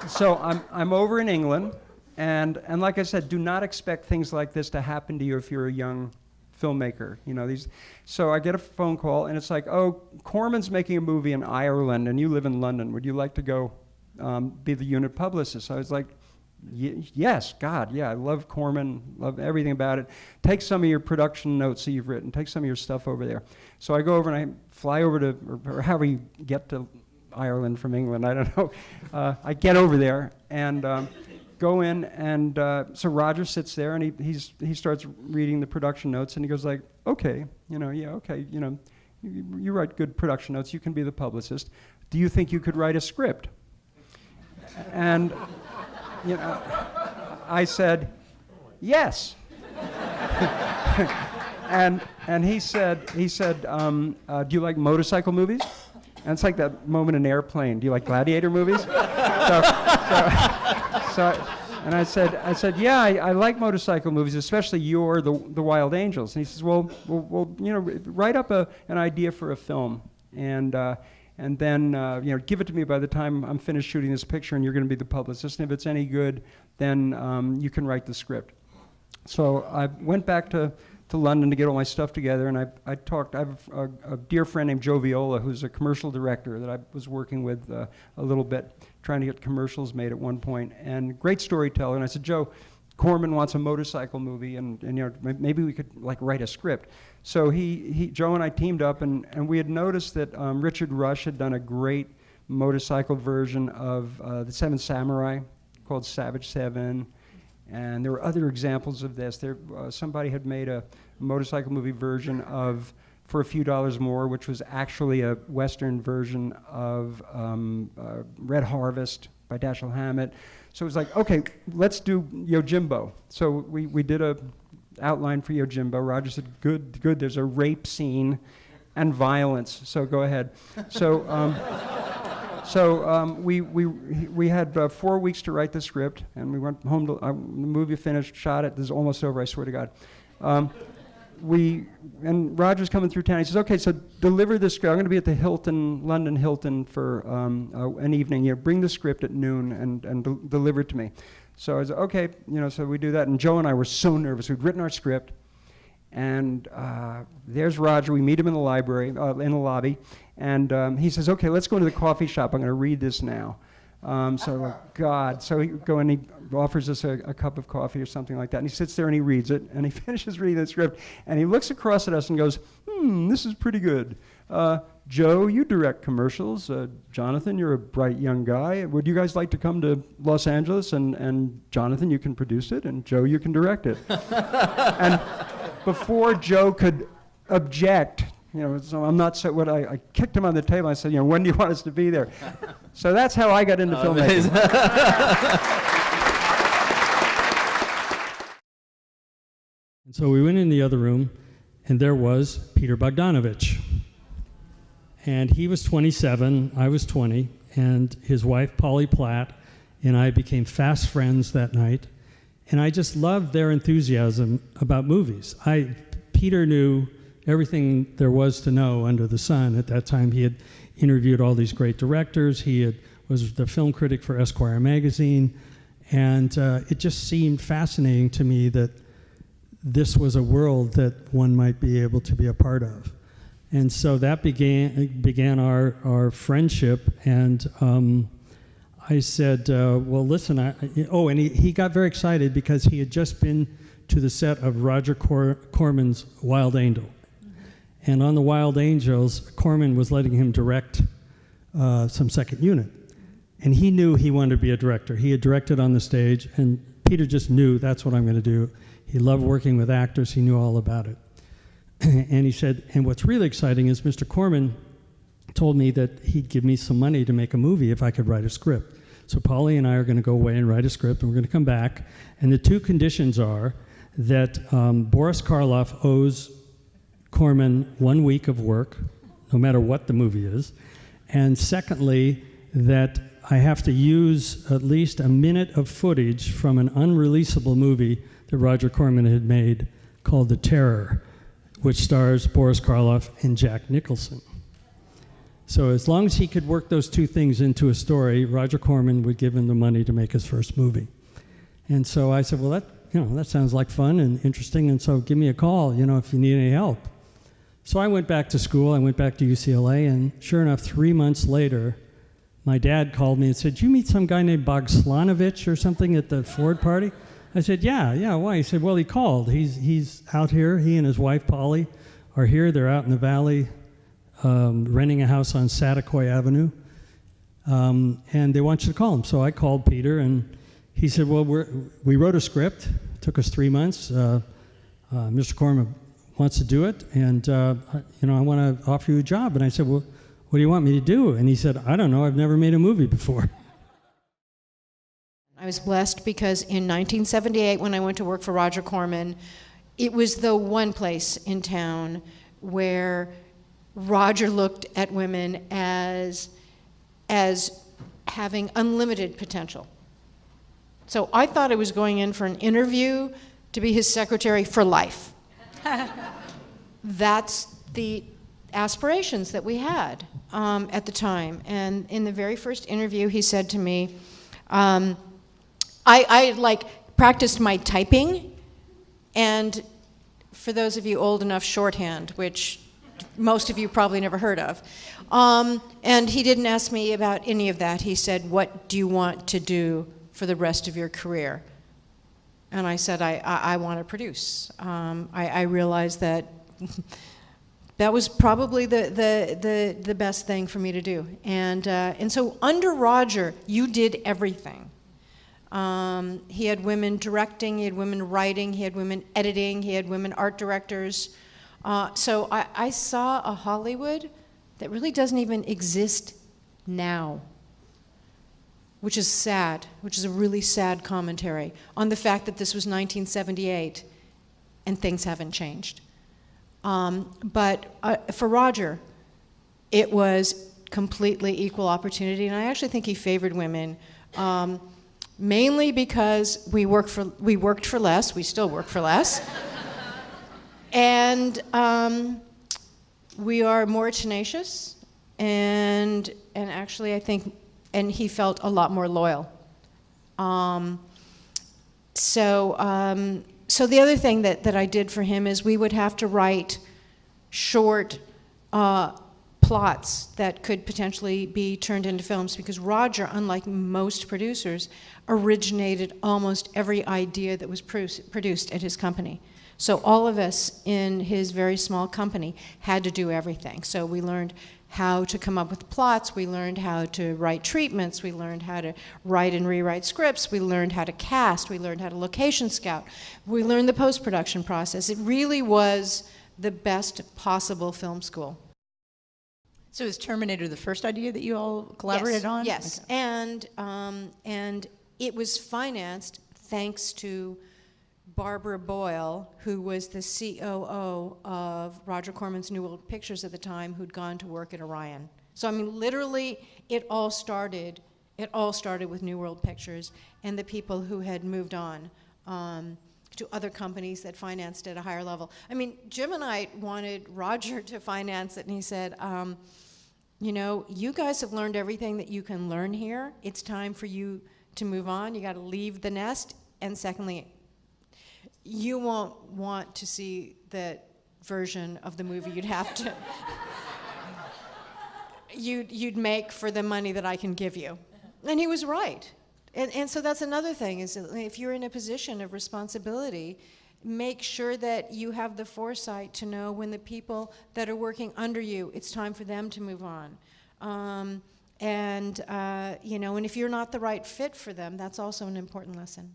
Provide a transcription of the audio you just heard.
So I'm over in England, and like I said, do not expect things like this to happen to you if you're a young filmmaker. You know, so I get a phone call, and it's like, oh, Corman's making a movie in Ireland, and you live in London. Would you like to go be the unit publicist? I was like, yes, God, yeah, I love Corman, love everything about it. Take some of your production notes that you've written, take some of your stuff over there. So I go over and I fly over to, or however you get to Ireland from England, I don't know. I get over there and go in, and so Roger sits there, and he starts reading the production notes, and he goes like, okay, okay, you write good production notes, you can be the publicist. Do you think you could write a script? And I said, yes. and he said, do you like motorcycle movies? And it's like that moment in Airplane. Do you like gladiator movies? And I said, yeah, I like motorcycle movies, especially the Wild Angels. And he says, well, write up an idea for a film, and then give it to me by the time I'm finished shooting this picture, and you're going to be the publicist. And if it's any good, then you can write the script. So I went back to London to get all my stuff together, and I have a dear friend named Joe Viola, who's a commercial director that I was working with a little bit, trying to get commercials made at one point, and great storyteller. And I said, Joe, Corman wants a motorcycle movie, and maybe we could write a script. So Joe and I teamed up, and we had noticed that Richard Rush had done a great motorcycle version of the Seven Samurai called Savage Seven. And there were other examples of this. Somebody had made a motorcycle movie version of For a Few Dollars More, which was actually a Western version of Red Harvest by Dashiell Hammett. So it was like, okay, let's do Yojimbo. So we did a outline for Yojimbo. Roger said, good, there's a rape scene and violence, so go ahead. So we had 4 weeks to write the script, and we went home to the movie finished, shot it. This is almost over, I swear to God. And Roger's coming through town. He says, "Okay, so deliver the script. I'm going to be at the Hilton, London Hilton, for an evening. Bring the script at noon and deliver it to me." So I was okay. So we do that. And Joe and I were so nervous. We'd written our script, and there's Roger. We meet him in the library, in the lobby. And he says, "Okay, let's go to the coffee shop. I'm going to read this now." God. So he go and he offers us a cup of coffee or something like that. And he sits there and he reads it. And he finishes reading the script. And he looks across at us and goes, this is pretty good. Joe, you direct commercials. Jonathan, you're a bright young guy. Would you guys like to come to Los Angeles? And Jonathan, you can produce it. And Joe, you can direct it. And before Joe could object, so I'm not so what I kicked him on the table. I said, when do you want us to be there? So that's how I got into filmmaking. And so we went in the other room, and there was Peter Bogdanovich. And he was 27, I was 20, and his wife, Polly Platt, and I became fast friends that night. And I just loved their enthusiasm about movies. Peter knew everything there was to know under the sun. At that time, he had interviewed all these great directors. He was the film critic for Esquire magazine. And it just seemed fascinating to me that this was a world that one might be able to be a part of. And so that began our friendship. And I said, well, listen, and he got very excited because he had just been to the set of Roger Corman's Wild Angel. And on the Wild Angels, Corman was letting him direct some second unit. And he knew he wanted to be a director. He had directed on the stage, and Peter just knew that's what I'm going to do. He loved working with actors. He knew all about it. And he said, and what's really exciting is Mr. Corman told me that he'd give me some money to make a movie if I could write a script. So Polly and I are going to go away and write a script, and we're going to come back. And the two conditions are that Boris Karloff owes Corman 1 week of work, no matter what the movie is. And secondly, that I have to use at least a minute of footage from an unreleasable movie that Roger Corman had made called The Terror, which stars Boris Karloff and Jack Nicholson. So as long as he could work those two things into a story, Roger Corman would give him the money to make his first movie. And so I said, well, that sounds like fun and interesting, and so give me a call, if you need any help. So I went back to school, I went back to UCLA, and sure enough, 3 months later, my dad called me and said, did you meet some guy named Bogslanovich or something at the Ford party? I said, yeah, why? He said, well, he called. He's out here, he and his wife, Polly, are here. They're out in the valley renting a house on Satakoy Avenue, and they want you to call him. So I called Peter, and he said, well, we wrote a script. It took us 3 months. Mr. Corman wants to do it, and I want to offer you a job. And I said, well, what do you want me to do? And he said, I don't know. I've never made a movie before. I was blessed because in 1978, when I went to work for Roger Corman, it was the one place in town where Roger looked at women as having unlimited potential. So I thought I was going in for an interview to be his secretary for life. That's the aspirations that we had at the time. And in the very first interview, he said to me, I practiced my typing, and for those of you old enough, shorthand, which most of you probably never heard of. And he didn't ask me about any of that. He said, what do you want to do for the rest of your career? And I said, I want to produce. I realized that that was probably the best thing for me to do. And so under Roger, you did everything. He had women directing, he had women writing, he had women editing, he had women art directors. So I saw a Hollywood that really doesn't even exist now, which is sad, which is a really sad commentary on the fact that this was 1978 and things haven't changed. But for Roger, it was completely equal opportunity, and I actually think he favored women, mainly because we worked for less, we still work for less, and we are more tenacious, and actually I think, and he felt a lot more loyal. So the other thing that I did for him is we would have to write short plots that could potentially be turned into films, because Roger, unlike most producers, originated almost every idea that was produced at his company. So all of us in his very small company had to do everything. So we learned how to come up with plots, we learned how to write treatments, we learned how to write and rewrite scripts, we learned how to cast, we learned how to location scout, we learned the post-production process. It really was the best possible film school. So is Terminator the first idea that you all collaborated on? Yes, okay. And it was financed thanks to Barbara Boyle, who was the COO of Roger Corman's New World Pictures at the time, who'd gone to work at Orion. So I mean, literally, it all started with New World Pictures and the people who had moved on to other companies that financed at a higher level. I mean, Jim and I wanted Roger to finance it, and he said, you know, you guys have learned everything that you can learn here. It's time for you to move on. You got to leave the nest. And secondly, you won't want to see that version of the movie you'd have to you'd make for the money that I can give you. And he was right. And so that's another thing, is if you're in a position of responsibility, make sure that you have the foresight to know when the people that are working under you, it's time for them to move on. You know, and if you're not the right fit for them, that's also an important lesson.